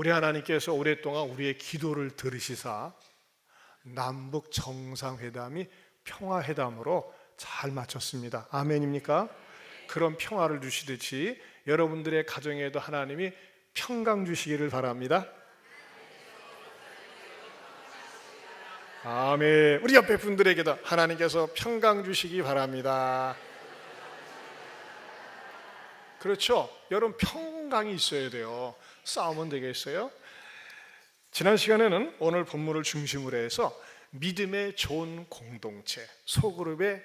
우리 하나님께서 오랫동안 우리의 기도를 들으시사 남북 정상회담이 평화회담으로 잘 마쳤습니다. 아멘입니까? 그런 평화를 주시듯이 여러분들의 가정에도 하나님이 평강 주시기를 바랍니다. 아멘. 우리 옆에 분들에게도 하나님께서 평강 주시기 바랍니다. 그렇죠? 여러분, 평강이 있어야 돼요. 싸우면 되겠어요? 지난 시간에는 오늘 본문을 중심으로 해서 믿음의 좋은 공동체, 소그룹에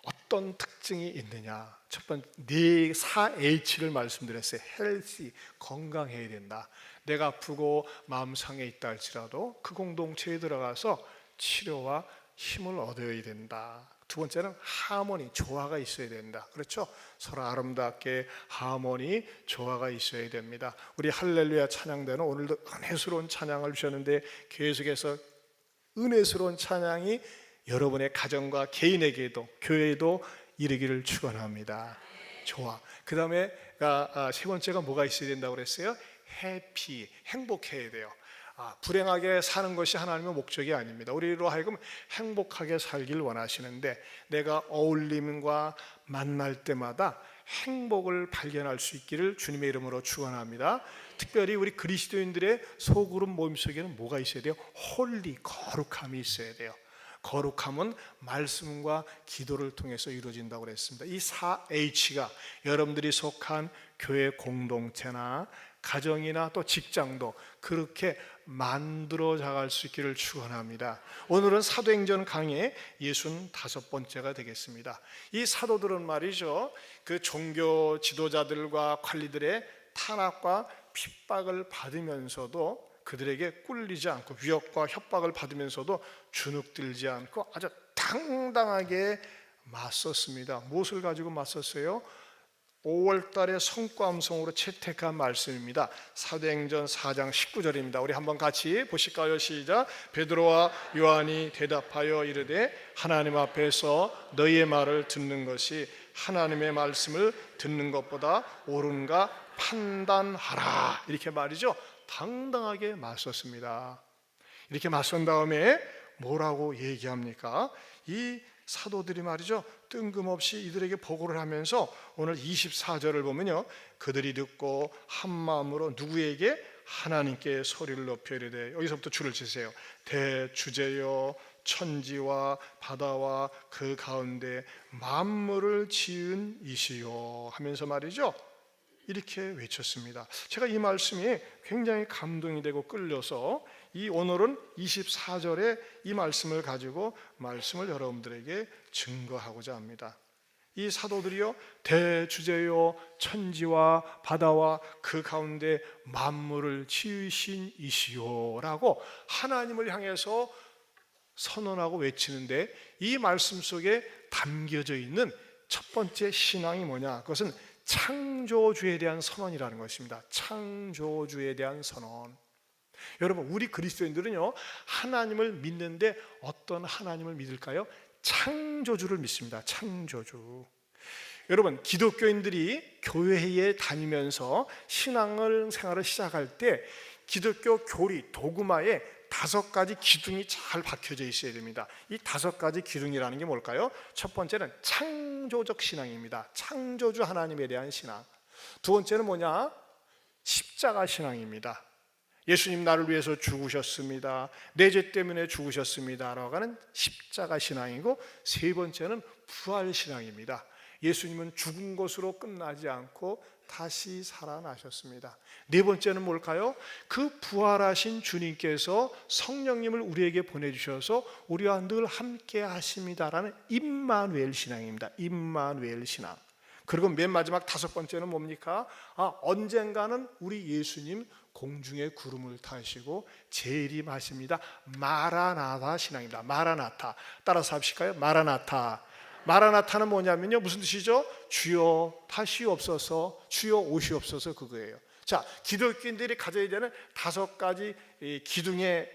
어떤 특징이 있느냐, 첫 번째 4H를 말씀드렸어요. 헬시, 건강해야 된다. 내가 아프고 마음 상해 있다 할지라도 그 공동체에 들어가서 치료와 힘을 얻어야 된다. 두 번째는 하모니, 조화가 있어야 된다. 그렇죠? 서로 아름답게 하모니, 조화가 있어야 됩니다. 우리 할렐루야 찬양대는 오늘도 은혜스러운 찬양을 주셨는데 계속해서 은혜스러운 찬양이 여러분의 가정과 개인에게도 교회에도 이르기를 축원합니다. 조화. 그 다음에 세 번째가 뭐가 있어야 된다고 그랬어요? 해피, 행복해야 돼요. 불행하게 사는 것이 하나님의 목적이 아닙니다. 우리로 하여금 행복하게 살길 원하시는데 내가 어울림과 만날 때마다 행복을 발견할 수 있기를 주님의 이름으로 축원합니다. 특별히 우리 그리스도인들의 소그룹 모임 속에는 뭐가 있어야 돼요? 홀리, 거룩함이 있어야 돼요. 거룩함은 말씀과 기도를 통해서 이루어진다고 그랬습니다. 이 4H가 여러분들이 속한 교회 공동체나 가정이나 또 직장도 그렇게 만들어 나갈 수 있기를 축원합니다. 오늘은 사도행전 강의 65번째가 되겠습니다. 이 사도들은 말이죠, 그 종교 지도자들과 관리들의 탄압과 핍박을 받으면서도 그들에게 꿀리지 않고 위협과 협박을 받으면서도 주눅들지 않고 아주 당당하게 맞섰습니다. 무엇을 가지고 맞섰어요? 5월 달에 성과음성으로 채택한 말씀입니다. 사도행전 4장 19절입니다. 우리 한번 같이 보실까요? 시작. 베드로와 요한이 대답하여 이르되 하나님 앞에서 너희의 말을 듣는 것이 하나님의 말씀을 듣는 것보다 옳은가 판단하라. 이렇게 말이죠. 당당하게 맞섰습니다. 이렇게 맞선 다음에 뭐라고 얘기합니까? 이 사도들이 말이죠, 뜬금없이 이들에게 보고를 하면서 오늘 24절을 보면요, 그들이 듣고 한 마음으로 누구에게? 하나님께 소리를 높여 이르되, 여기서부터 줄을 치세요. 대주제여 천지와 바다와 그 가운데 만물을 지은 이시요 하면서 말이죠, 이렇게 외쳤습니다. 제가 이 말씀이 굉장히 감동이 되고 끌려서 이 오늘은 24절에 이 말씀을 가지고 말씀을 여러분들에게 증거하고자 합니다. 이 사도들이요, 대주제요 천지와 바다와 그 가운데 만물을 지으신 이시요라고 하나님을 향해서 선언하고 외치는데, 이 말씀 속에 담겨져 있는 첫 번째 신앙이 뭐냐? 그것은 창조주에 대한 선언이라는 것입니다. 창조주에 대한 선언. 여러분, 우리 그리스도인들은요, 하나님을 믿는데 어떤 하나님을 믿을까요? 창조주를 믿습니다. 창조주. 여러분, 기독교인들이 교회에 다니면서 신앙생활을 시작할 때 기독교 교리, 도구마에 5가지 기둥이 잘 박혀져 있어야 됩니다. 이 5가지 기둥이라는 게 뭘까요? 첫 번째는 창조적 신앙입니다. 창조주 하나님에 대한 신앙. 두 번째는 뭐냐? 십자가 신앙입니다. 예수님 나를 위해서 죽으셨습니다. 내 죄 때문에 죽으셨습니다 라고 하는 십자가 신앙이고, 세 번째는 부활 신앙입니다. 예수님은 죽은 것으로 끝나지 않고 다시 살아나셨습니다. 네 번째는 뭘까요? 그 부활하신 주님께서 성령님을 우리에게 보내주셔서 우리와 늘 함께 하십니다라는 임마누엘 신앙입니다. 임마누엘 신앙. 그리고 맨 마지막 5번째는 뭡니까? 언젠가는 우리 예수님 공중에 구름을 타시고 재림하십니다. 마라나타 신앙입니다. 마라나타. 따라서 합시까요? 마라나타. 마라나타는 뭐냐면요, 무슨 뜻이죠? 주여 다시옵소서, 주여 오시옵소서, 그거예요. 자, 기독교인들이 가져야 되는 5가지 기둥의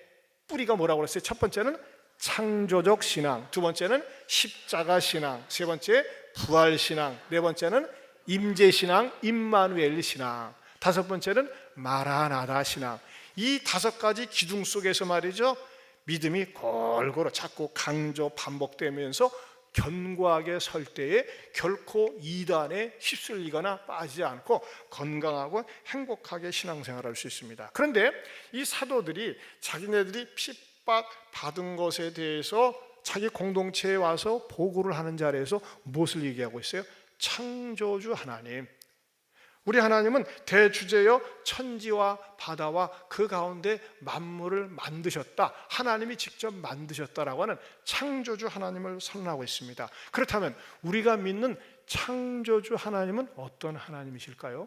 뿌리가 뭐라고 그랬어요? 첫 번째는 창조적 신앙, 두 번째는 십자가 신앙, 세 번째 부활 신앙, 네 번째는 임재 신앙, 임마누엘 신앙, 5번째는 마라나다 신앙, 이 5가지 기둥 속에서 말이죠, 믿음이 골고루 자꾸 강조 반복되면서 견고하게 설 때에 결코 이단에 휩쓸리거나 빠지지 않고 건강하고 행복하게 신앙생활할 수 있습니다. 그런데 이 사도들이 자기네들이 핍박받은 것에 대해서 자기 공동체에 와서 보고를 하는 자리에서 무엇을 얘기하고 있어요? 창조주 하나님, 우리 하나님은 대주제여 천지와 바다와 그 가운데 만물을 만드셨다, 하나님이 직접 만드셨다라고 하는 창조주 하나님을 선언하고 있습니다. 그렇다면 우리가 믿는 창조주 하나님은 어떤 하나님이실까요?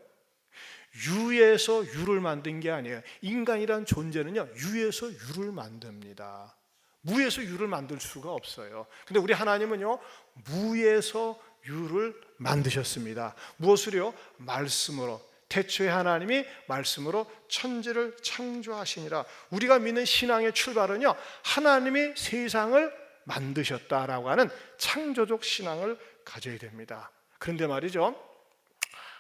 유에서 유를 만든 게 아니에요. 인간이란 존재는요, 유에서 유를 만듭니다. 무에서 유를 만들 수가 없어요. 근데 우리 하나님은요, 무에서 유를 만드셨습니다. 무엇으로요? 말씀으로. 태초에 하나님이 말씀으로 천지를 창조하시니라. 우리가 믿는 신앙의 출발은요, 하나님이 세상을 만드셨다라고 하는 창조적 신앙을 가져야 됩니다. 그런데 말이죠,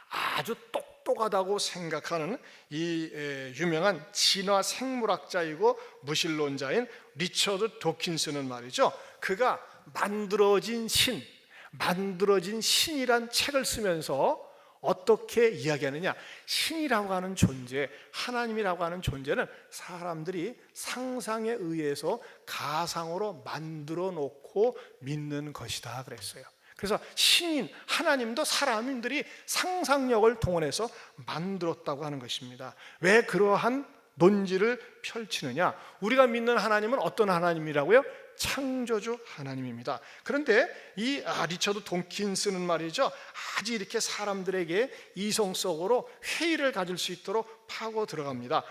아주 똑똑하다고 생각하는 이 유명한 진화 생물학자이고 무신론자인 리처드 도킨스는 말이죠, 그가 만들어진 신이란 책을 쓰면서 어떻게 이야기하느냐, 신이라고 하는 존재, 하나님이라고 하는 존재는 사람들이 상상에 의해서 가상으로 만들어 놓고 믿는 것이다 그랬어요. 그래서 신인 하나님도 사람들이 상상력을 동원해서 만들었다고 하는 것입니다. 왜 그러한 논지를 펼치느냐? 우리가 믿는 하나님은 어떤 하나님이라고요? 창조주 하나님입니다. 그런데 이 리처드 돈킨스는 말이죠, 아주 이렇게 사람들에게 이성적으로 회의를 가질 수 있도록 파고 들어갑니다.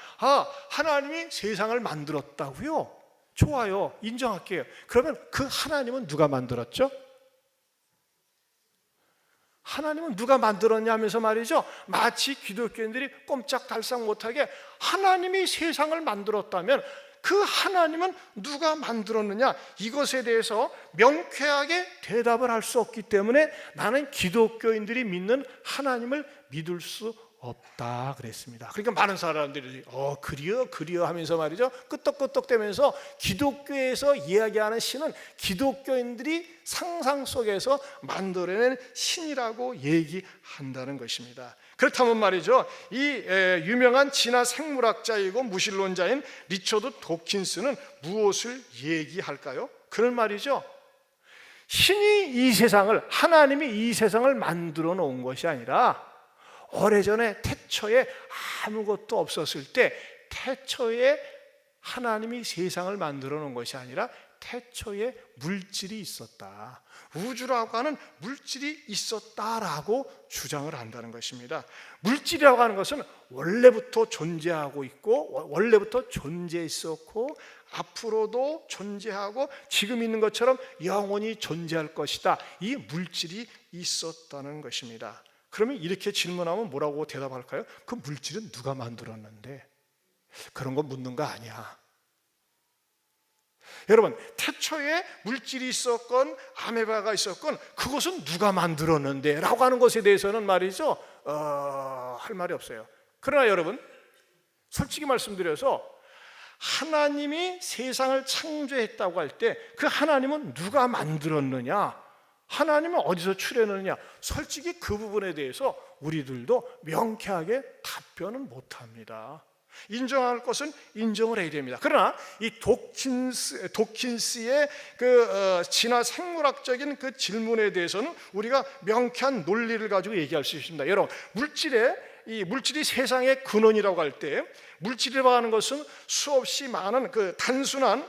하나님이 세상을 만들었다고요? 좋아요, 인정할게요. 그러면 그 하나님은 누가 만들었죠? 하나님은 누가 만들었냐 하면서 말이죠, 마치 기독교인들이 꼼짝달싹 못하게 하나님이 세상을 만들었다면 그 하나님은 누가 만들었느냐, 이것에 대해서 명쾌하게 대답을 할 수 없기 때문에 나는 기독교인들이 믿는 하나님을 믿을 수 없다 그랬습니다. 그러니까 많은 사람들이 그리요 하면서 말이죠, 끄떡끄떡대면서 기독교에서 이야기하는 신은 기독교인들이 상상 속에서 만들어낸 신이라고 얘기한다는 것입니다. 그렇다면 말이죠, 이 유명한 진화 생물학자이고 무신론자인 리처드 도킨스는 무엇을 얘기할까요? 그런 말이죠, 신이 이 세상을, 하나님이 이 세상을 만들어 놓은 것이 아니라 오래전에 태초에 아무것도 없었을 때 태초에 하나님이 세상을 만들어 놓은 것이 아니라 태초에 물질이 있었다, 우주라고 하는 물질이 있었다라고 주장을 한다는 것입니다. 물질이라고 하는 것은 원래부터 존재하고 있고 원래부터 존재했었고 앞으로도 존재하고 지금 있는 것처럼 영원히 존재할 것이다, 이 물질이 있었다는 것입니다. 그러면 이렇게 질문하면 뭐라고 대답할까요? 그 물질은 누가 만들었는데? 그런 거 묻는 거 아니야. 여러분, 태초에 물질이 있었건 아메바가 있었건 그것은 누가 만들었는데? 라고 하는 것에 대해서는 말이죠, 할 말이 없어요. 그러나 여러분, 솔직히 말씀드려서 하나님이 세상을 창조했다고 할 때 그 하나님은 누가 만들었느냐? 하나님은 어디서 출현하느냐? 솔직히 그 부분에 대해서 우리들도 명쾌하게 답변은 못합니다. 인정할 것은 인정을 해야 됩니다. 그러나 이 도킨스의 그 진화 생물학적인 그 질문에 대해서는 우리가 명쾌한 논리를 가지고 얘기할 수 있습니다. 여러분, 물질이 세상의 근원이라고 할 때, 물질이라고 하는 것은 수없이 많은 그 단순한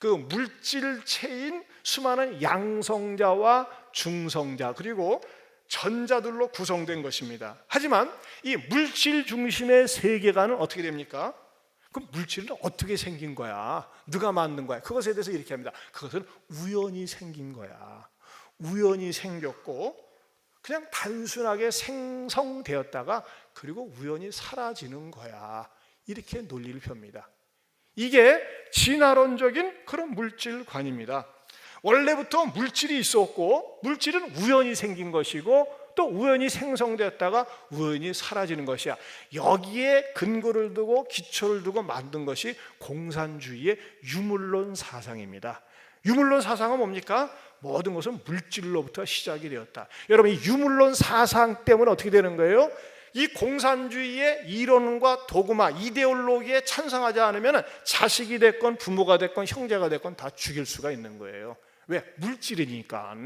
그 물질체인 수많은 양성자와 중성자 그리고 전자들로 구성된 것입니다. 하지만 이 물질 중심의 세계관은 어떻게 됩니까? 그 물질은 어떻게 생긴 거야? 누가 만든 거야? 그것에 대해서 이렇게 합니다. 그것은 우연히 생긴 거야. 우연히 생겼고 그냥 단순하게 생성되었다가 그리고 우연히 사라지는 거야. 이렇게 논리를 펴니다. 이게 진화론적인 그런 물질관입니다. 원래부터 물질이 있었고 물질은 우연히 생긴 것이고 또 우연히 생성되었다가 우연히 사라지는 것이야. 여기에 근거를 두고 기초를 두고 만든 것이 공산주의의 유물론 사상입니다. 유물론 사상은 뭡니까? 모든 것은 물질로부터 시작이 되었다. 여러분, 이 유물론 사상 때문에 어떻게 되는 거예요? 이 공산주의의 이론과 도구마, 이데올로기에 찬성하지 않으면 자식이 됐건 부모가 됐건 형제가 됐건 다 죽일 수가 있는 거예요. 왜? 물질이니까.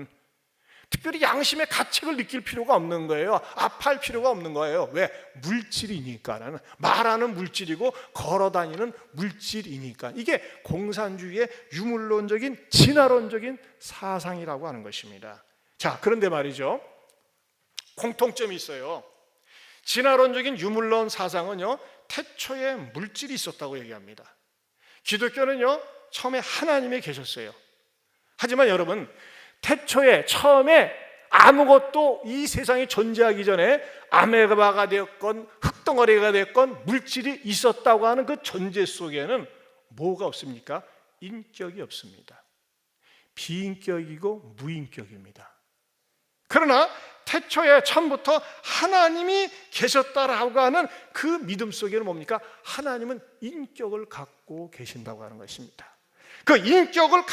특별히 양심의 가책을 느낄 필요가 없는 거예요. 아파할 필요가 없는 거예요. 왜? 물질이니까. 말하는 물질이고 걸어다니는 물질이니까. 이게 공산주의의 유물론적인 진화론적인 사상이라고 하는 것입니다. 자, 그런데 말이죠, 공통점이 있어요. 진화론적인 유물론 사상은요, 태초에 물질이 있었다고 얘기합니다. 기독교는요, 처음에 하나님이 계셨어요. 하지만 여러분, 태초에 처음에 아무것도 이 세상이 존재하기 전에 아메바가 되었건 흙덩어리가 되었건 물질이 있었다고 하는 그 존재 속에는 뭐가 없습니까? 인격이 없습니다. 비인격이고 무인격입니다. 그러나 태초에 처음부터 하나님이 계셨다라고 하는 그 믿음 속에는 뭡니까? 하나님은 인격을 갖고 계신다고 하는 것입니다. 그 인격을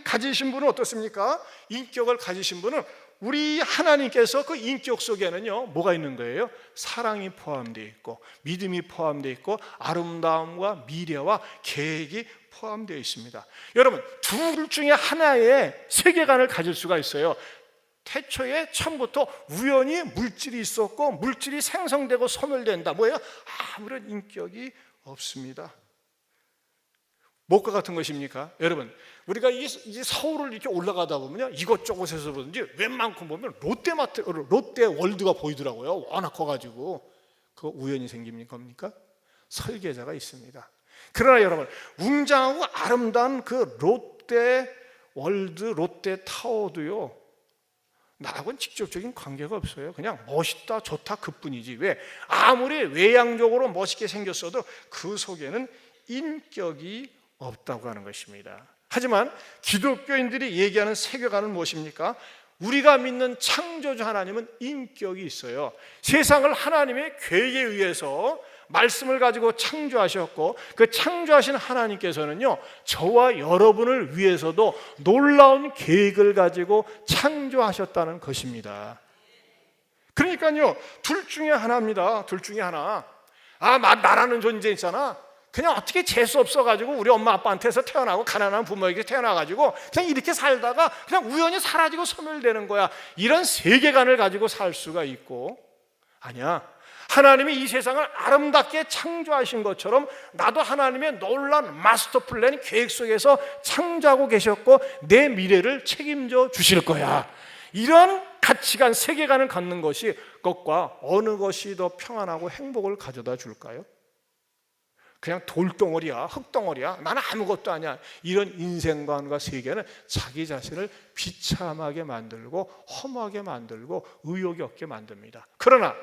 가지신 분은 어떻습니까? 인격을 가지신 분은 우리 하나님께서 그 인격 속에는요, 뭐가 있는 거예요? 사랑이 포함되어 있고 믿음이 포함되어 있고 아름다움과 미래와 계획이 포함되어 있습니다. 여러분, 둘 중에 하나의 세계관을 가질 수가 있어요. 태초에 처음부터 우연히 물질이 있었고 물질이 생성되고 소멸된다. 뭐예요? 아무런 인격이 없습니다. 뭐가 같은 것입니까? 여러분, 우리가 이제 서울을 이렇게 올라가다 보면요, 이것저것에서 보든지 웬만큼 보면 롯데월드가 보이더라고요. 워낙 커가지고. 그거 우연히 생긴 겁니까? 설계자가 있습니다. 그러나 여러분, 웅장하고 아름다운 그 롯데월드, 롯데타워도요, 나하고는 직접적인 관계가 없어요. 그냥 멋있다, 좋다, 그뿐이지. 왜? 아무리 외향적으로 멋있게 생겼어도 그 속에는 인격이 없다고 하는 것입니다. 하지만 기독교인들이 얘기하는 세계관은 무엇입니까? 우리가 믿는 창조주 하나님은 인격이 있어요. 세상을 하나님의 계획에 의해서 말씀을 가지고 창조하셨고, 그 창조하신 하나님께서는요, 저와 여러분을 위해서도 놀라운 계획을 가지고 창조하셨다는 것입니다. 그러니까요, 둘 중에 하나입니다. 둘 중에 하나. 나라는 존재 있잖아. 그냥 어떻게 재수 없어가지고 우리 엄마 아빠한테서 태어나고 가난한 부모에게 태어나가지고 그냥 이렇게 살다가 그냥 우연히 사라지고 소멸되는 거야. 이런 세계관을 가지고 살 수가 있고, 아니야, 하나님이 이 세상을 아름답게 창조하신 것처럼 나도 하나님의 놀라운 마스터 플랜 계획 속에서 창조하고 계셨고 내 미래를 책임져 주실 거야. 이런 가치관, 세계관을 갖는 것이 것과 어느 것이 더 평안하고 행복을 가져다 줄까요? 그냥 돌덩어리야, 흙덩어리야, 나는 아무것도 아니야, 이런 인생관과 세계는 자기 자신을 비참하게 만들고 허무하게 만들고 의욕이 없게 만듭니다. 그러나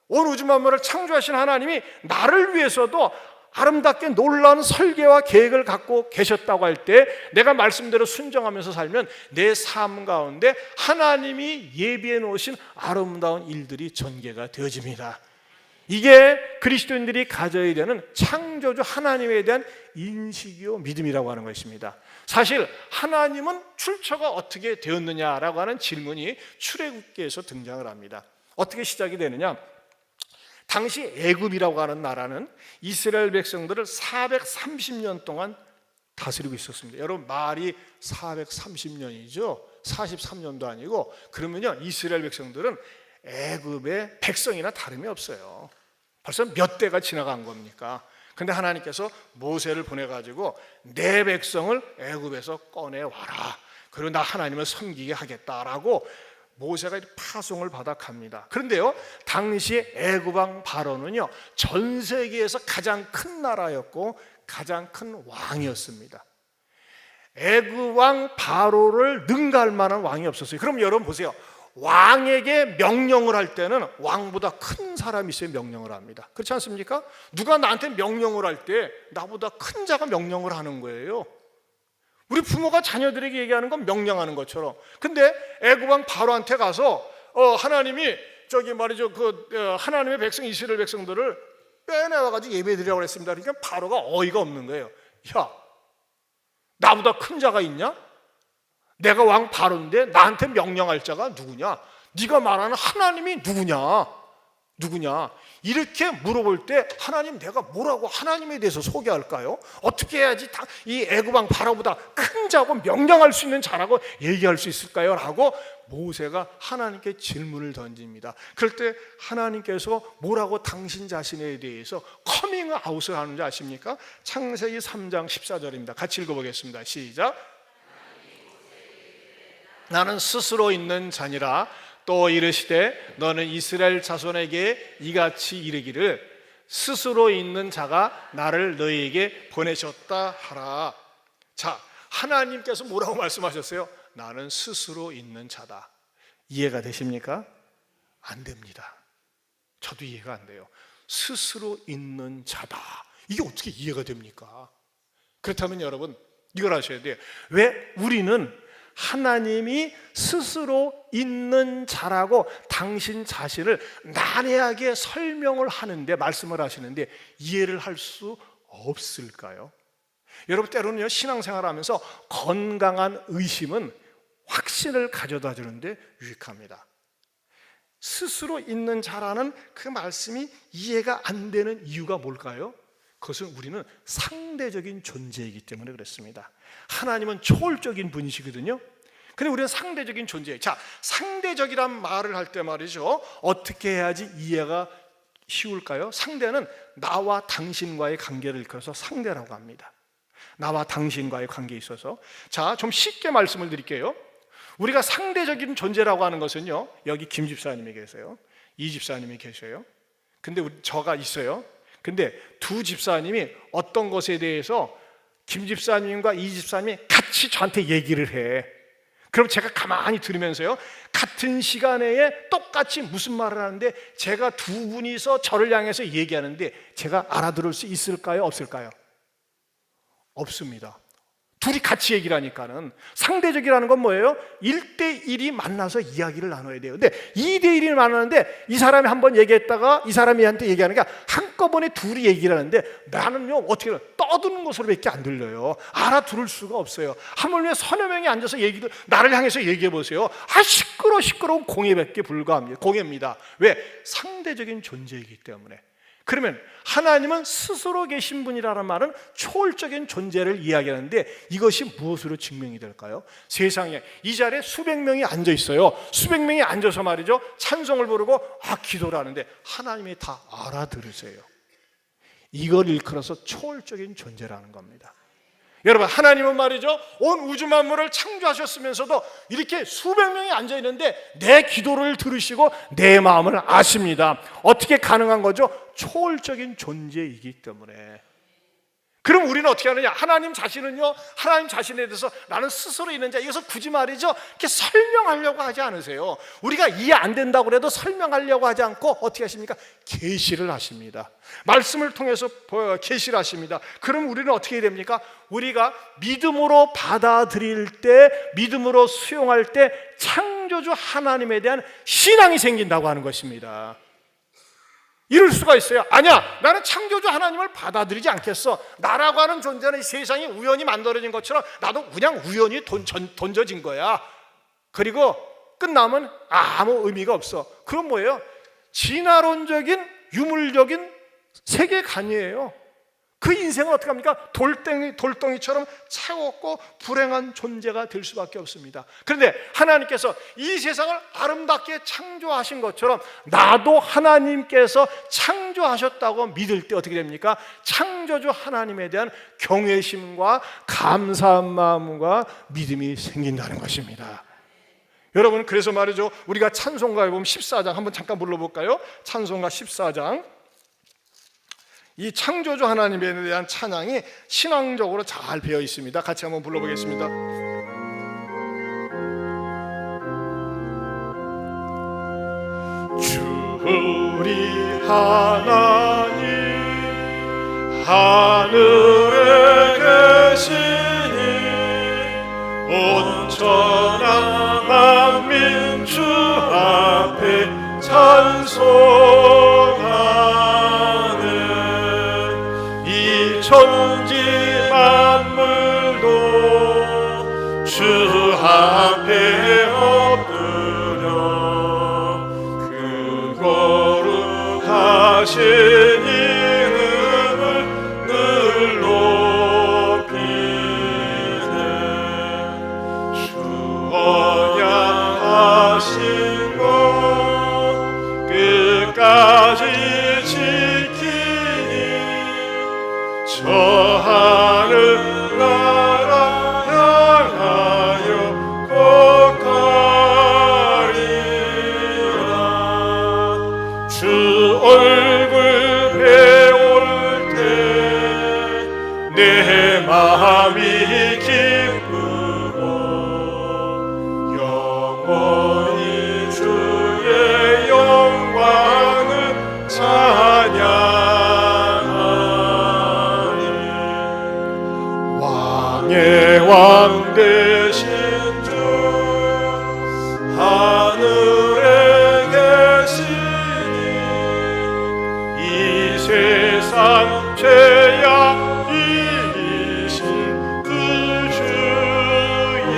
온 우주 만물을 창조하신 하나님이 나를 위해서도 아름답게 놀라운 설계와 계획을 갖고 계셨다고 할 때 내가 말씀대로 순종하면서 살면 내 삶 가운데 하나님이 예비해 놓으신 아름다운 일들이 전개가 되어집니다. 이게 그리스도인들이 가져야 되는 창조주 하나님에 대한 인식이요 믿음이라고 하는 것입니다. 사실 하나님은 출처가 어떻게 되었느냐라고 하는 질문이 출애굽기에서 등장을 합니다. 어떻게 시작이 되느냐? 당시 애굽이라고 하는 나라는 이스라엘 백성들을 430년 동안 다스리고 있었습니다. 여러분, 말이 430년이죠. 43년도 아니고. 그러면요, 이스라엘 백성들은 애굽의 백성이나 다름이 없어요. 벌써 몇 대가 지나간 겁니까? 근데 하나님께서 모세를 보내가지고 내 백성을 애굽에서 꺼내와라, 그리고 나 하나님을 섬기게 하겠다라고 모세가 파송을 받아 갑니다. 그런데요, 당시 애굽 왕 바로는요, 전 세계에서 가장 큰 나라였고 가장 큰 왕이었습니다. 애굽 왕 바로를 능가할 만한 왕이 없었어요. 그럼 여러분 보세요. 왕에게 명령을 할 때는 왕보다 큰 사람이 있어야 명령을 합니다. 그렇지 않습니까? 누가 나한테 명령을 할 때 나보다 큰 자가 명령을 하는 거예요. 우리 부모가 자녀들에게 얘기하는 건 명령하는 것처럼. 근데 애굽 왕 바로한테 가서 하나님이 저기 말이죠, 하나님의 백성 이스라엘 백성들을 빼내와가지고 예배드리라고 했습니다. 그러니까 바로가 어이가 없는 거예요. 야, 나보다 큰 자가 있냐? 내가 왕 바로인데 나한테 명령할 자가 누구냐? 네가 말하는 하나님이 누구냐? 이렇게 물어볼 때 하나님, 내가 뭐라고 하나님에 대해서 소개할까요? 어떻게 해야지 이 애굽 왕 바로보다 큰 자고 명령할 수 있는 자라고 얘기할 수 있을까요? 라고 모세가 하나님께 질문을 던집니다. 그럴 때 하나님께서 뭐라고 당신 자신에 대해서 커밍 아웃을 하는지 아십니까? 창세기 3장 14절입니다. 같이 읽어보겠습니다. 시작. 나는 스스로 있는 자니라. 또 이르시되 너는 이스라엘 자손에게 이같이 이르기를 스스로 있는 자가 나를 너희에게 보내셨다 하라. 자, 하나님께서 뭐라고 말씀하셨어요? 나는 스스로 있는 자다. 이해가 되십니까? 안 됩니다. 저도 이해가 안 돼요. 스스로 있는 자다. 이게 어떻게 이해가 됩니까? 그렇다면 여러분, 이걸 아셔야 돼요. 왜 우리는 하나님이 스스로 있는 자라고 당신 자신을 난해하게 설명을 하는데, 말씀을 하시는데 이해를 할 수 없을까요? 여러분, 때로는요, 신앙생활을 하면서 건강한 의심은 확신을 가져다 주는데 유익합니다. 스스로 있는 자라는 그 말씀이 이해가 안 되는 이유가 뭘까요? 그것은 우리는 상대적인 존재이기 때문에 그렇습니다. 하나님은 초월적인 분이시거든요. 근데 우리는 상대적인 존재예요. 자, 상대적이란 말을 할 때 말이죠, 어떻게 해야지 이해가 쉬울까요? 상대는 나와 당신과의 관계를 일컬어서 상대라고 합니다. 나와 당신과의 관계에 있어서. 자, 좀 쉽게 말씀을 드릴게요. 우리가 상대적인 존재라고 하는 것은요, 여기 김 집사님이 계세요, 이 집사님이 계셔요. 근데 저가 있어요. 근데 두 집사님이 어떤 것에 대해서 김 집사님과 이 집사님이 같이 저한테 얘기를 해. 그럼 제가 가만히 들으면서요, 같은 시간에 똑같이 무슨 말을 하는데 제가 두 분이서 저를 향해서 얘기하는데 제가 알아들을 수 있을까요? 없을까요? 없습니다. 둘이 같이 얘기를 하니까는. 상대적이라는 건 뭐예요? 1대1이 만나서 이야기를 나눠야 돼요. 근데 2대1이 만나는데 이 사람이 한번 얘기했다가 이 사람이 한테 얘기하는 게 한꺼번에 둘이 얘기를 하는데 나는요, 어떻게 떠드는 것으로밖에 안 들려요. 알아들을 수가 없어요. 하물며 서너 명이 앉아서 나를 향해서 얘기해 보세요. 시끄러운 공예밖에 불과합니다. 공예입니다. 왜? 상대적인 존재이기 때문에. 그러면 하나님은 스스로 계신 분이라는 말은 초월적인 존재를 이야기하는데 이것이 무엇으로 증명이 될까요? 세상에 이 자리에 수백 명이 앉아 있어요. 수백 명이 앉아서 말이죠, 찬송을 부르고 기도를 하는데 하나님이 다 알아들으세요. 이걸 일컬어서 초월적인 존재라는 겁니다. 여러분, 하나님은 말이죠, 온 우주 만물을 창조하셨으면서도 이렇게 수백 명이 앉아 있는데 내 기도를 들으시고 내 마음을 아십니다. 어떻게 가능한 거죠? 초월적인 존재이기 때문에. 그럼 우리는 어떻게 하느냐? 하나님 자신은요, 하나님 자신에 대해서 나는 스스로 있는 자, 이것을 굳이 말이죠, 이렇게 설명하려고 하지 않으세요. 우리가 이해 안 된다고 해도 설명하려고 하지 않고 어떻게 하십니까? 계시를 하십니다. 말씀을 통해서 계시를 하십니다. 그럼 우리는 어떻게 해야 됩니까? 우리가 믿음으로 받아들일 때, 믿음으로 수용할 때 창조주 하나님에 대한 신앙이 생긴다고 하는 것입니다. 이럴 수가 있어요. 아니야, 나는 창조주 하나님을 받아들이지 않겠어. 나라고 하는 존재는 이 세상이 우연히 만들어진 것처럼 나도 그냥 우연히 던져진 거야. 그리고 끝나면 아무 의미가 없어. 그건 뭐예요? 진화론적인 유물적인 세계관이에요. 그 인생은 어떻게 합니까? 돌덩이처럼 차갑고 불행한 존재가 될 수밖에 없습니다. 그런데 하나님께서 이 세상을 아름답게 창조하신 것처럼 나도 하나님께서 창조하셨다고 믿을 때 어떻게 됩니까? 창조주 하나님에 대한 경외심과 감사한 마음과 믿음이 생긴다는 것입니다. 여러분, 그래서 말이죠, 우리가 찬송가에 보면 14장 한번 잠깐 불러볼까요? 찬송가 14장. 이 창조주 하나님에 대한 찬양이 신앙적으로 잘 배어 있습니다. 같이 한번 불러보겠습니다. 주 우리 하나님 하늘에 계시니 온천한 만민 주 앞에 천지 만물도 주 앞에 엎드려 그 거룩하신 이름을 늘 높이네. 주 언약하신 것 끝까지 지키니 저 하늘 나라 향하여 꼭 가리라. 주 얼굴 배울 때 내 마음이 기쁘고 영원히 주의 영광을 찬양하리. 왕의 왕 되신 주 하늘에 계시니 이 세상 죄악이신 그 주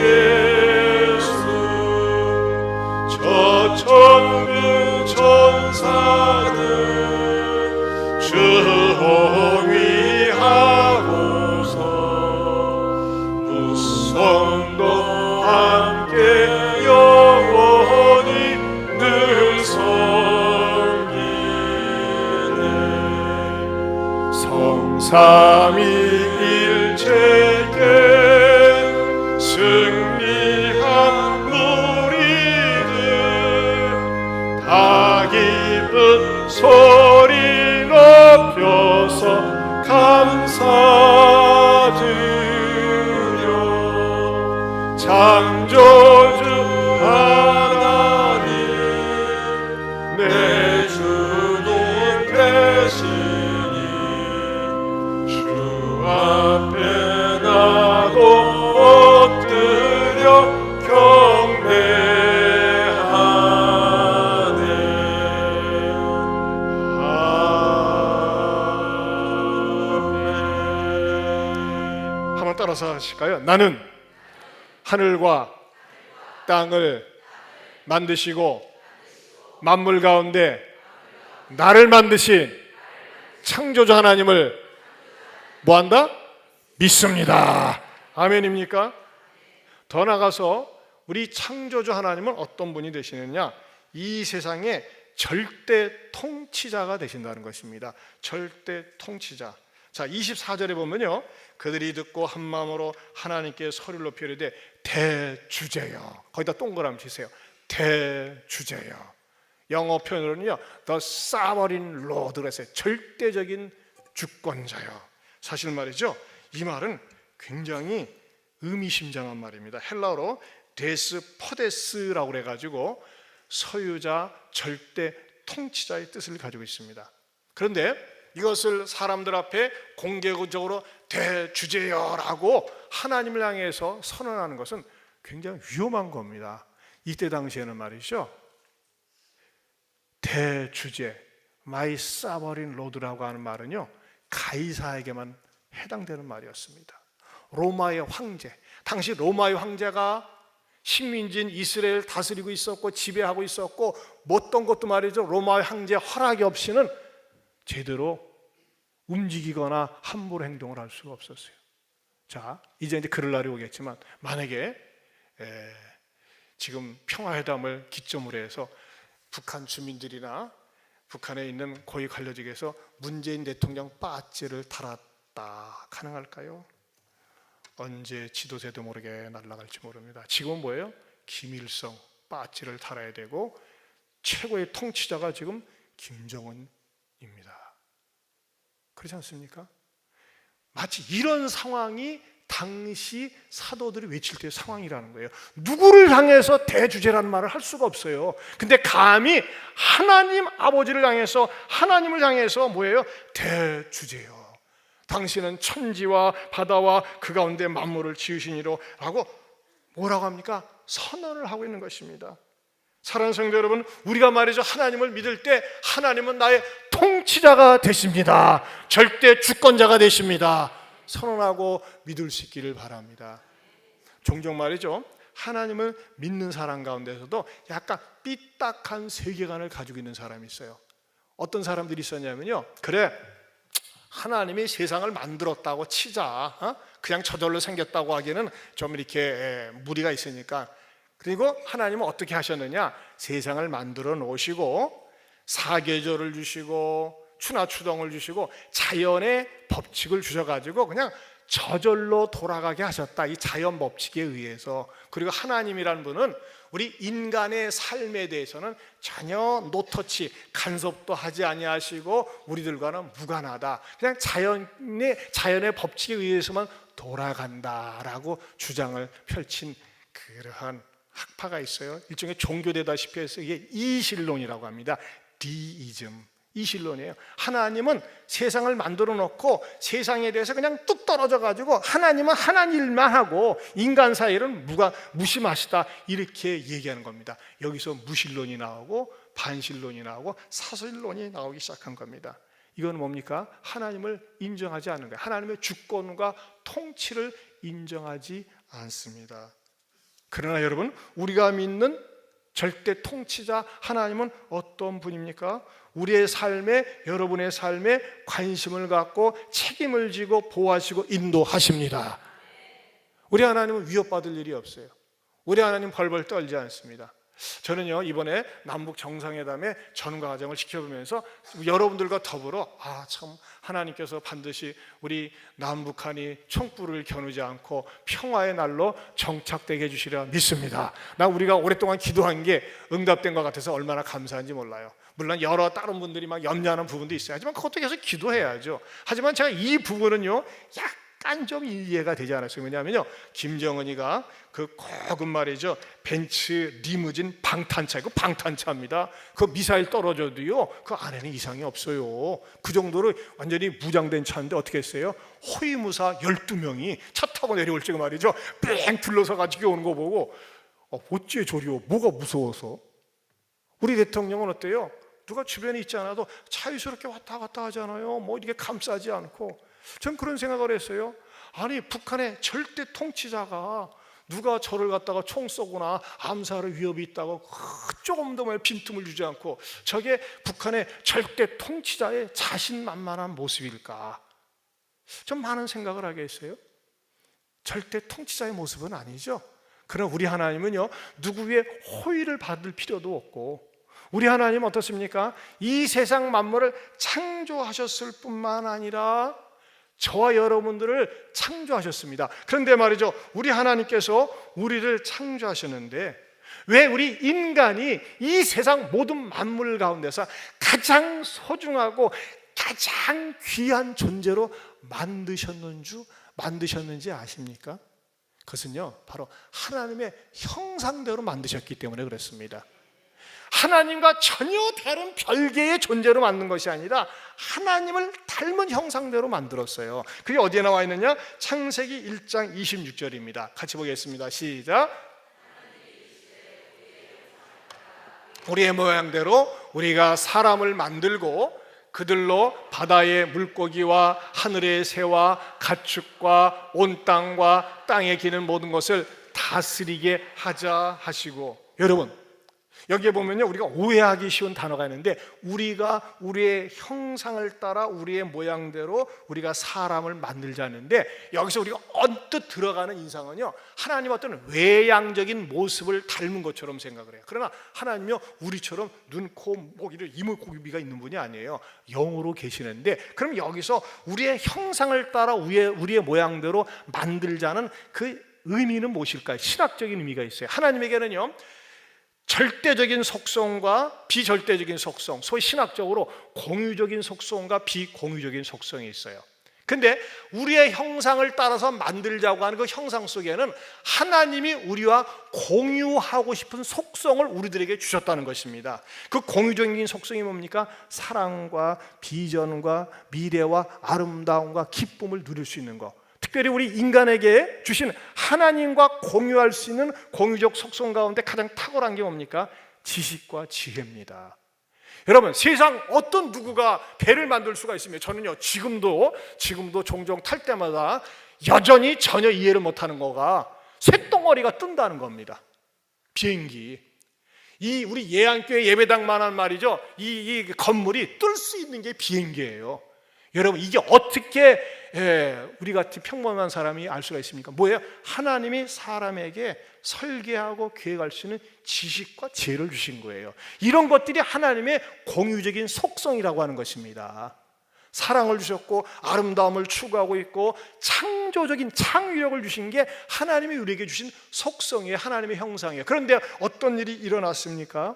예수 저 천군 천사들 주 호위하고서 무성도 함께 영원히 늘 섬기네. 성삼위일체께 승리한 우리들 다 기쁜 소리 높여서 감사드려. 창조주 하나님 내 주님 되시니 주 앞에 나도 엎드려 경배하네. 한번 따라서 하실까요? 나는 하늘과 땅을 만드시고 만물 가운데 나를 만드신 창조주 하나님을 뭐한다? 믿습니다. 아멘입니까? 더 나가서 우리 창조주 하나님은 어떤 분이 되시느냐? 이 세상의 절대 통치자가 되신다는 것입니다. 절대 통치자. 자, 24절에 보면요, 그들이 듣고 한 마음으로 하나님께 소리를 높여 이르되 대주제여. 거기다 동그라미 치세요. 대주제여. 영어 표현으로는요, The Sovereign Lord 그랬어요. 절대적인 주권자여. 사실 말이죠, 이 말은 굉장히 의미심장한 말입니다. 헬라어로 데스포데스라고 그래가지고 소유자, 절대 통치자의 뜻을 가지고 있습니다. 그런데 이것을 사람들 앞에 공개적으로 대주제여라고 하나님을 향해서 선언하는 것은 굉장히 위험한 겁니다. 이때 당시에는 말이죠, 대주제, My Sovereign Lord라고 하는 말은요, 가이사에게만 해당되는 말이었습니다. 로마의 황제, 당시 로마의 황제가 식민지인 이스라엘을 다스리고 있었고 지배하고 있었고, 어떤 것도 말이죠, 로마의 황제 허락이 없이는 제대로 움직이거나 함부로 행동을 할 수가 없었어요. 자, 이제 그럴 날이 오겠지만, 만약에 지금 평화회담을 기점으로 해서 북한 주민들이나 북한에 있는 고위 관료직에서 문재인 대통령 빠지를 달았다, 가능할까요? 언제 지도새도 모르게 날아갈지 모릅니다. 지금은 뭐예요? 김일성 빠지를 달아야 되고, 최고의 통치자가 지금 김정은입니다. 그렇지 않습니까? 마치 이런 상황이 당시 사도들이 외칠 때의 상황이라는 거예요. 누구를 향해서 대주제라는 말을 할 수가 없어요. 근데 감히 하나님 아버지를 향해서, 하나님을 향해서 뭐예요? 대주제요. 당신은 천지와 바다와 그 가운데 만물을 지으시니로 라고 뭐라고 합니까? 선언을 하고 있는 것입니다. 사랑하는 성도 여러분, 우리가 말이죠, 하나님을 믿을 때 하나님은 나의 통치자가 되십니다. 절대 주권자가 되십니다. 선언하고 믿을 수 있기를 바랍니다. 종종 말이죠, 하나님을 믿는 사람 가운데서도 약간 삐딱한 세계관을 가지고 있는 사람이 있어요. 어떤 사람들이 있었냐면요, 그래 하나님이 세상을 만들었다고 치자, 그냥 저절로 생겼다고 하기에는 좀 이렇게 무리가 있으니까, 그리고 하나님은 어떻게 하셨느냐, 세상을 만들어 놓으시고 사계절을 주시고 추나 추동을 주시고 자연의 법칙을 주셔가지고 그냥 저절로 돌아가게 하셨다, 이 자연 법칙에 의해서. 그리고 하나님이라는 분은 우리 인간의 삶에 대해서는 전혀 노터치, 간섭도 하지 아니하시고 우리들과는 무관하다, 그냥 자연의 법칙에 의해서만 돌아간다라고 주장을 펼친 그러한 학파가 있어요. 일종의 종교되다시피 해서 이게 이신론이라고 합니다. 디이즘, 이신론이에요. 하나님은 세상을 만들어 놓고 세상에 대해서 그냥 뚝 떨어져 가지고 하나님은 하나님 일만 하고 인간 사이는 무심하시다, 이렇게 얘기하는 겁니다. 여기서 무신론이 나오고 반신론이 나오고 사실론이 나오기 시작한 겁니다. 이건 뭡니까? 하나님을 인정하지 않는 거예요. 하나님의 주권과 통치를 인정하지 않습니다. 그러나 여러분, 우리가 믿는 절대 통치자 하나님은 어떤 분입니까? 우리의 삶에, 여러분의 삶에 관심을 갖고 책임을 지고 보호하시고 인도하십니다. 우리 하나님은 위협받을 일이 없어요. 우리 하나님 벌벌 떨지 않습니다. 저는요, 이번에 남북 정상회담에 전과 과정을 지켜보면서 여러분들과 더불어 참 하나님께서 반드시 우리 남북한이 총불을 겨누지 않고 평화의 날로 정착되게 해주시리라 믿습니다. 우리가 오랫동안 기도한 게 응답된 것 같아서 얼마나 감사한지 몰라요. 물론 여러 다른 분들이 막 염려하는 부분도 있어요. 하지만 그것도 계속 기도해야죠. 하지만 제가 이 부분은요, 약간 좀 이해가 되지 않았어요. 왜냐하면요, 김정은이가 그 고급 말이죠, 벤츠 리무진 방탄차, 이거 방탄차입니다. 그 미사일 떨어져도요, 그 안에는 이상이 없어요. 그 정도로 완전히 무장된 차인데 어떻게 했어요? 호위무사 12명이 차 타고 내려올 때 말이죠, 뺑 둘러서 가지고 오는 거 보고 어찌 저리요, 뭐가 무서워서? 우리 대통령은 어때요? 누가 주변에 있지 않아도 자유스럽게 왔다 갔다 하잖아요. 뭐 이렇게 감싸지 않고. 전 그런 생각을 했어요. 아니, 북한의 절대 통치자가 누가 저를 갖다가 총 쏘거나 암살의 위협이 있다고 조금 더 빈틈을 주지 않고 저게 북한의 절대 통치자의 자신만만한 모습일까? 좀 많은 생각을 하게 했어요. 절대 통치자의 모습은 아니죠. 그러나 우리 하나님은요, 누구의 호의를 받을 필요도 없고, 우리 하나님은 어떻습니까? 이 세상 만물을 창조하셨을 뿐만 아니라 저와 여러분들을 창조하셨습니다. 그런데 말이죠, 우리 하나님께서 우리를 창조하셨는데 왜 우리 인간이 이 세상 모든 만물 가운데서 가장 소중하고 가장 귀한 존재로 만드셨는지 아십니까? 그것은요, 바로 하나님의 형상대로 만드셨기 때문에 그렇습니다. 하나님과 전혀 다른 별개의 존재로 만든 것이 아니라 하나님을 닮은 형상대로 만들었어요. 그게 어디에 나와 있느냐? 창세기 1장 26절입니다. 같이 보겠습니다. 시작. 우리의 모양대로 우리가 사람을 만들고 그들로 바다의 물고기와 하늘의 새와 가축과 온 땅과 땅에 기는 모든 것을 다스리게 하자 하시고, 여러분 여기에 보면요, 우리가 오해하기 쉬운 단어가 있는데, 우리가 우리의 형상을 따라 우리의 모양대로 우리가 사람을 만들자는데, 여기서 우리가 언뜻 들어가는 인상은요, 하나님 어떤 외양적인 모습을 닮은 것처럼 생각을 해요. 그러나 하나님은요, 우리처럼 눈, 코, 목, 이런 이목구비가 있는 분이 아니에요. 영으로 계시는데, 그럼 여기서 우리의 형상을 따라 우리의 모양대로 만들자는 그 의미는 무엇일까요? 신학적인 의미가 있어요. 하나님에게는요, 절대적인 속성과 비절대적인 속성, 소위 신학적으로 공유적인 속성과 비공유적인 속성이 있어요. 근데 우리의 형상을 따라서 만들자고 하는 그 형상 속에는 하나님이 우리와 공유하고 싶은 속성을 우리들에게 주셨다는 것입니다. 그 공유적인 속성이 뭡니까? 사랑과 비전과 미래와 아름다움과 기쁨을 누릴 수 있는 것. 특별히 우리 인간에게 주신 하나님과 공유할 수 있는 공유적 속성 가운데 가장 탁월한 게 뭡니까? 지식과 지혜입니다. 여러분, 세상 어떤 누구가 배를 만들 수가 있으며, 저는요 지금도 종종 탈 때마다 여전히 전혀 이해를 못하는 거가 쇳덩어리가 뜬다는 겁니다. 비행기. 이 우리 예안교회 예배당만한 말이죠, 이 건물이 뜰 수 있는 게 비행기예요. 여러분, 이게 어떻게 우리 같은 평범한 사람이 알 수가 있습니까? 뭐예요? 하나님이 사람에게 설계하고 계획할 수 있는 지식과 지혜를 주신 거예요. 이런 것들이 하나님의 공유적인 속성이라고 하는 것입니다. 사랑을 주셨고 아름다움을 추구하고 있고 창조적인 창의력을 주신 게 하나님이 우리에게 주신 속성이에요. 하나님의 형상이에요. 그런데 어떤 일이 일어났습니까?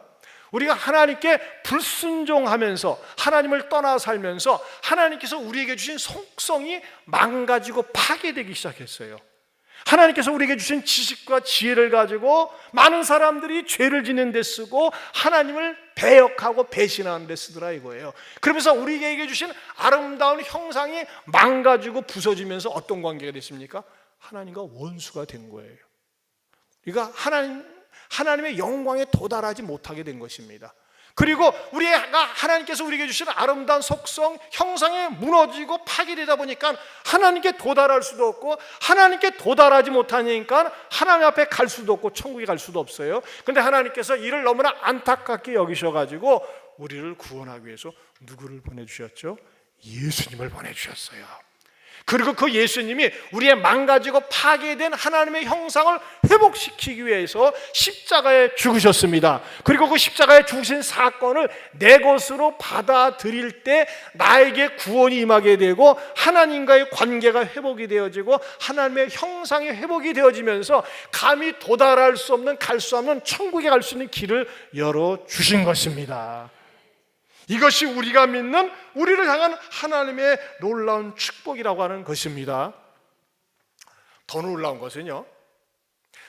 우리가 하나님께 불순종하면서 하나님을 떠나 살면서 하나님께서 우리에게 주신 속성이 망가지고 파괴되기 시작했어요. 하나님께서 우리에게 주신 지식과 지혜를 가지고 많은 사람들이 죄를 짓는 데 쓰고 하나님을 배역하고 배신하는 데 쓰더라 이거예요. 그러면서 우리에게 주신 아름다운 형상이 망가지고 부서지면서 어떤 관계가 됐습니까? 하나님과 원수가 된 거예요. 그러니까 하나님의 영광에 도달하지 못하게 된 것입니다. 그리고 하나님께서 우리에게 주신 아름다운 속성, 형상이 무너지고 파괴되다 보니까 하나님께 도달할 수도 없고, 하나님께 도달하지 못하니까 하나님 앞에 갈 수도 없고 천국에 갈 수도 없어요. 그런데 하나님께서 이를 너무나 안타깝게 여기셔가지고 우리를 구원하기 위해서 누구를 보내주셨죠? 예수님을 보내주셨어요. 그리고 그 예수님이 우리의 망가지고 파괴된 하나님의 형상을 회복시키기 위해서 십자가에 죽으셨습니다. 그리고 그 십자가에 죽으신 사건을 내 것으로 받아들일 때 나에게 구원이 임하게 되고 하나님과의 관계가 회복이 되어지고 하나님의 형상이 회복이 되어지면서 감히 도달할 수 없는, 갈 수 없는 천국에 갈 수 있는 길을 열어주신 것입니다. 이것이 우리가 믿는, 우리를 향한 하나님의 놀라운 축복이라고 하는 것입니다. 더 놀라운 것은요,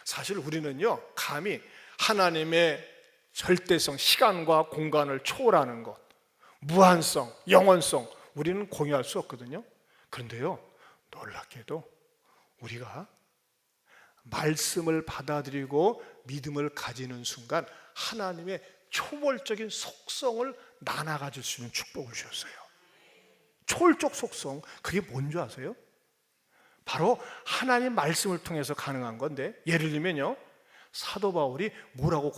사실 우리는요 감히 하나님의 절대성, 시간과 공간을 초월하는 것, 무한성, 영원성, 우리는 공유할 수 없거든요. 그런데요, 놀랍게도 우리가 말씀을 받아들이고 믿음을 가지는 순간 하나님의 초월적인 속성을 나눠가질 수 있는 축복을 주셨어요. 초월적 속성, 그게 뭔지 아세요? 바로 하나님 말씀을 통해서 가능한 건데, 예를 들면요, 사도 바울이 뭐라고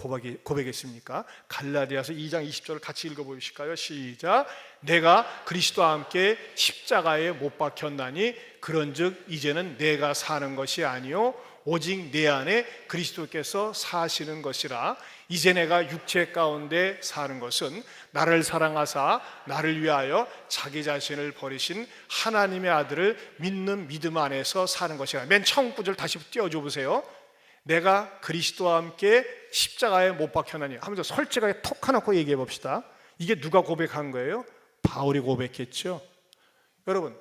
고백했습니까? 갈라디아서 2장 20절을 같이 읽어보실까요? 시작. 내가 그리스도와 함께 십자가에 못 박혔나니 그런즉 이제는 내가 사는 것이 아니요 오직 내 안에 그리스도께서 사시는 것이라. 이제 내가 육체 가운데 사는 것은 나를 사랑하사 나를 위하여 자기 자신을 버리신 하나님의 아들을 믿는 믿음 안에서 사는 것이라. 맨 처음 구절 다시 띄워줘 보세요. 내가 그리스도와 함께 십자가에 못 박혔나니 하면서 솔직하게 톡 하놓고 얘기해 봅시다. 이게 누가 고백한 거예요? 바울이 고백했죠. 여러분,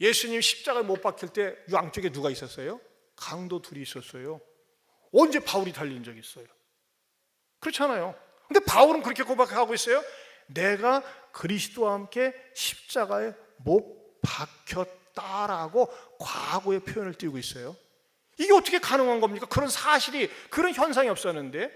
예수님 십자가에 못 박힐 때 양쪽에 누가 있었어요? 강도 둘이 있었어요. 언제 바울이 달린 적이 있어요? 그렇잖아요. 근데 바울은 그렇게 고백하고 있어요. 내가 그리스도와 함께 십자가에 못 박혔다라고 과거의 표현을 띄우고 있어요. 이게 어떻게 가능한 겁니까? 그런 사실이, 그런 현상이 없었는데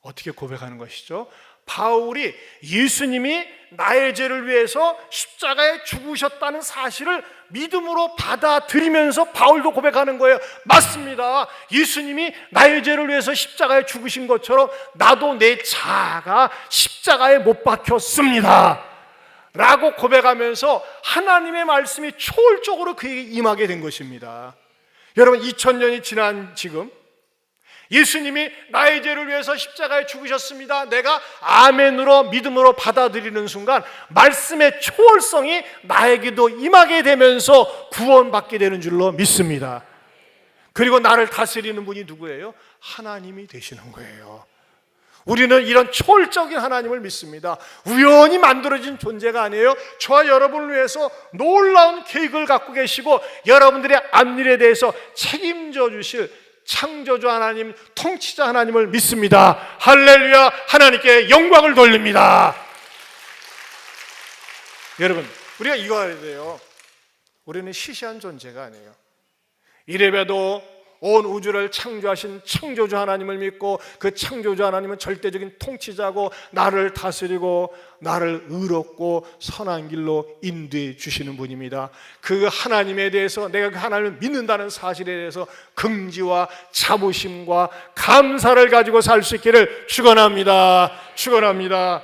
어떻게 고백하는 것이죠? 바울이 예수님이 나의 죄를 위해서 십자가에 죽으셨다는 사실을 믿음으로 받아들이면서 바울도 고백하는 거예요. 맞습니다. 예수님이 나의 죄를 위해서 십자가에 죽으신 것처럼 나도 내 자아가 십자가에 못 박혔습니다 라고 고백하면서 하나님의 말씀이 초월적으로 그에게 임하게 된 것입니다. 여러분, 2000년이 지난 지금 예수님이 나의 죄를 위해서 십자가에 죽으셨습니다, 내가 아멘으로 믿음으로 받아들이는 순간 말씀의 초월성이 나에게도 임하게 되면서 구원받게 되는 줄로 믿습니다. 그리고 나를 다스리는 분이 누구예요? 하나님이 되시는 거예요. 우리는 이런 초월적인 하나님을 믿습니다. 우연히 만들어진 존재가 아니에요. 저와 여러분을 위해서 놀라운 계획을 갖고 계시고 여러분들의 앞일에 대해서 책임져 주실 창조주 하나님, 통치자 하나님을 믿습니다. 할렐루야. 하나님께 영광을 돌립니다. 여러분, 우리가 이거 알아야 돼요. 우리는 시시한 존재가 아니에요. 이래봬도 온 우주를 창조하신 창조주 하나님을 믿고 그 창조주 하나님은 절대적인 통치자고 나를 다스리고 나를 의롭고 선한 길로 인도해 주시는 분입니다. 그 하나님에 대해서 내가 그 하나님을 믿는다는 사실에 대해서 긍지와 자부심과 감사를 가지고 살 수 있기를 축원합니다. 축원합니다.